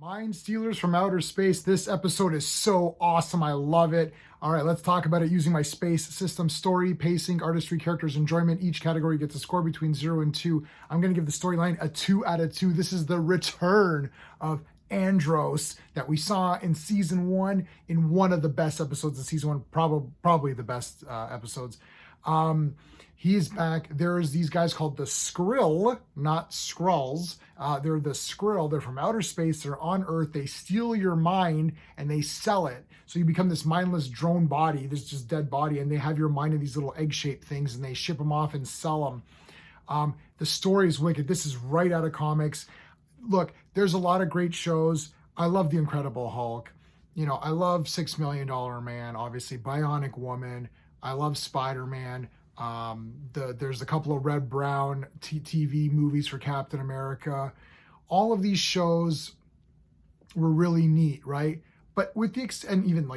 Mind Stealers from Outer Space. This episode is so awesome. I love it. All right, let's talk about it using my space system. Story, pacing, artistry, characters, enjoyment. Each category gets a score between 0 and 2. I'm going to give the storyline a 2 out of 2. This is the return of Andros that we saw in season 1 in one of the best episodes of season 1, probably the best episodes. He's back. There's these guys called the Skrill, not Skrulls. They're the Skrill. They're from outer space. They're on Earth. They steal your mind and they sell it. So you become this mindless drone body, this just dead body, and they have your mind in these little egg-shaped things, and they ship them off and sell them. The story is wicked. This is right out of comics. Look, there's a lot of great shows. I love The Incredible Hulk. I love $6 Million Man, obviously, Bionic Woman. I love Spider-Man. There's a couple of Red Brown TV movies for Captain America. All of these shows were really neat, right? But with and even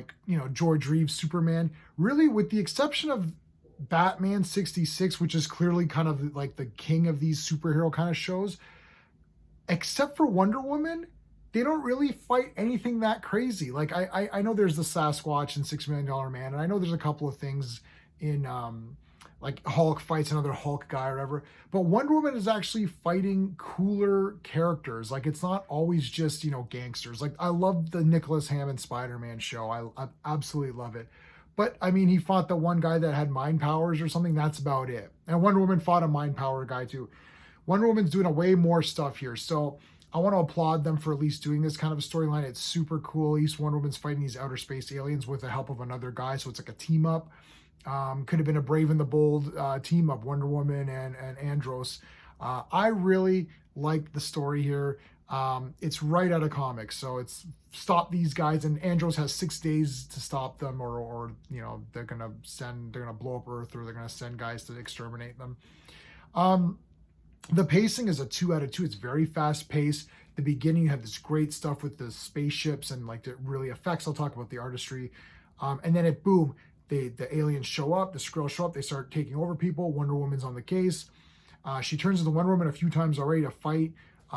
George Reeves Superman, really with the exception of Batman 66, which is clearly kind of like the king of these superhero kind of shows, except for Wonder Woman, they don't really fight anything that crazy. Like I know there's the Sasquatch in $6 Million Man, and I know there's a couple of things in like Hulk fights another Hulk guy or whatever. But Wonder Woman is actually fighting cooler characters. Like it's not always just, gangsters. Like I love the Nicholas Hammond Spider-Man show. I absolutely love it. But I mean, he fought the one guy that had mind powers or something. That's about it. And Wonder Woman fought a mind power guy too. Wonder Woman's doing a way more stuff here. So I want to applaud them for at least doing this kind of a storyline. It's super cool. At least Wonder Woman's fighting these outer space aliens with the help of another guy. So it's like a team up. Could have been a Brave and the Bold team up, Wonder Woman and Andros. I really like the story here. It's right out of comics, so it's stop these guys, and Andros has 6 days to stop them, or they're gonna blow up Earth, or they're gonna send guys to exterminate them. The pacing is a 2 out of 2. It's very fast paced. The beginning, you have this great stuff with the spaceships and like it really affects. I'll talk about the artistry, and then boom. The aliens show up, the Skrulls show up, they start taking over people. Wonder Woman's on the case. She turns into Wonder Woman a few times already to fight.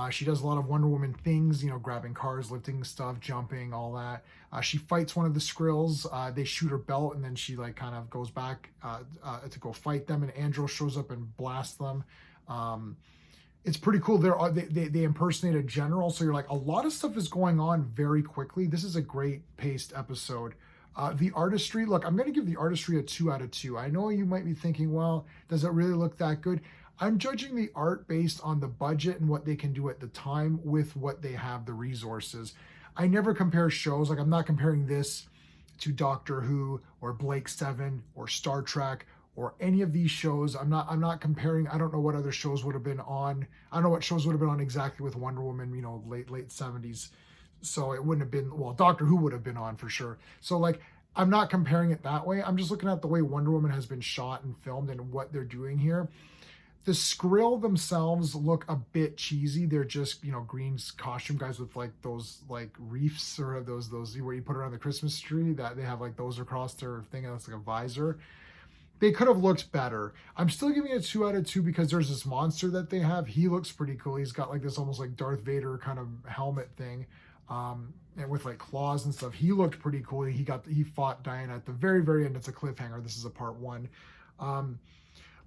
She does a lot of Wonder Woman things, grabbing cars, lifting stuff, jumping, all that. She fights one of the Skrills. They shoot her belt, and then she kind of goes back to go fight them, and Andros shows up and blasts them. It's pretty cool. They impersonate a general, so you're like, a lot of stuff is going on very quickly. This is a great paced episode. The artistry, look, I'm going to give the artistry a 2 out of 2. I know you might be thinking, well, does it really look that good? I'm judging the art based on the budget and what they can do at the time with what they have, the resources. I never compare shows. Like I'm not comparing this to Doctor Who or Blake 7 or Star Trek or any of these shows. I'm not comparing. I don't know what other shows would have been on. I don't know what shows would have been on exactly with Wonder Woman, late 70s. So it wouldn't have been, well, Doctor Who would have been on for sure. So I'm not comparing it that way. I'm just looking at the way Wonder Woman has been shot and filmed and what they're doing here. The Skrill themselves look a bit cheesy. They're just, green costume guys with those reefs or those where you put around the Christmas tree, that they have those across their thing, and that's like a visor. They could have looked better. I'm still giving it a 2 out of 2 because there's this monster that they have. He looks pretty cool. He's got this almost like Darth Vader kind of helmet thing. And with claws and stuff. He looked pretty cool. He fought Diana at the very, very end. It's a cliffhanger. This is a part 1.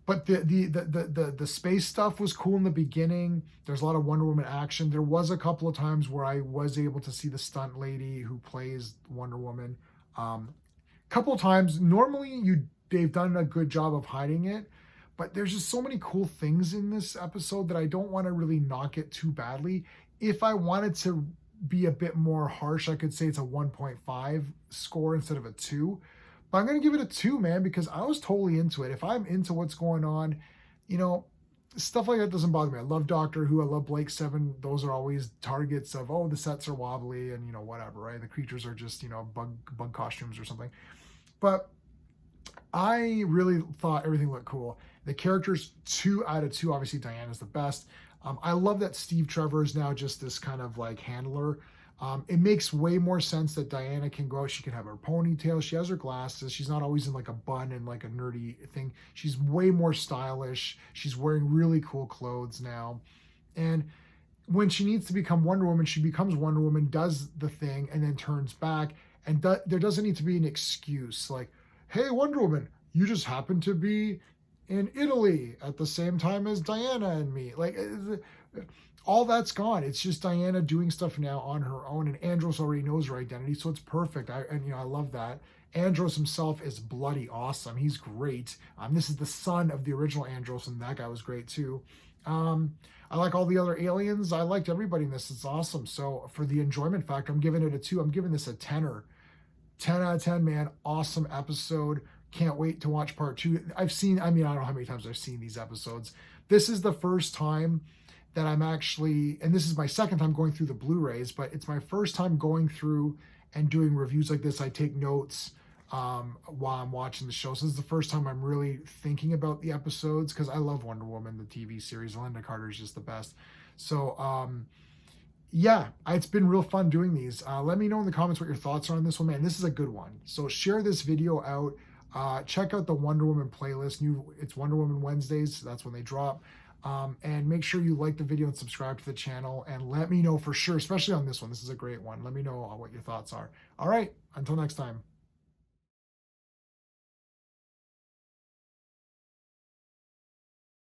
But the space stuff was cool in the beginning. There's a lot of Wonder Woman action. There was a couple of times where I was able to see the stunt lady who plays Wonder Woman. Couple of times. Normally they've done a good job of hiding it, but there's just so many cool things in this episode that I don't want to really knock it too badly. If I wanted to be a bit more harsh, I could say it's a 1.5 score instead of a 2. But I'm going to give it a 2, man, because I was totally into it. If I'm into what's going on, stuff like that doesn't bother me. I love Doctor Who. I love Blake 7. Those are always targets of, the sets are wobbly and, whatever, right? The creatures are just, bug costumes or something. But I really thought everything looked cool. The characters, 2 out of 2. Obviously, Diana's the best. I love that Steve Trevor is now just this kind of handler. It makes way more sense that Diana can go out. She can have her ponytail. She has her glasses. She's not always in a bun and a nerdy thing. She's way more stylish. She's wearing really cool clothes now. And when she needs to become Wonder Woman, she becomes Wonder Woman, does the thing, and then turns back. And there doesn't need to be an excuse like, hey, Wonder Woman, you just happen to be in Italy at the same time as Diana and me. Like, all that's gone. It's just Diana doing stuff now on her own, and Andros already knows her identity, so it's perfect. I love that. Andros himself is bloody awesome. He's great. This is the son of the original Andros, and that guy was great too. I like all the other aliens. I liked everybody in this. It's awesome. So for the enjoyment factor, I'm giving it a 2. I'm giving this a 10er. 10 out of 10, man. Awesome episode. Can't wait to watch part 2. I don't know how many times I've seen these episodes. This is the first time that I'm actually, and this is my second time going through the Blu-rays, but it's my first time going through and doing reviews like this. I take notes while I'm watching the show. So this is the first time I'm really thinking about the episodes, because I love Wonder Woman, the TV series. Linda Carter is just the best. So yeah, it's been real fun doing these. Let me know in the comments what your thoughts are on this one, man. This is a good one. So share this video out. Check out the Wonder Woman playlist. It's Wonder Woman Wednesdays. That's when they drop. And make sure you like the video and subscribe to the channel, and let me know for sure, especially on this one. This is a great one. Let me know what your thoughts are. All right, until next time.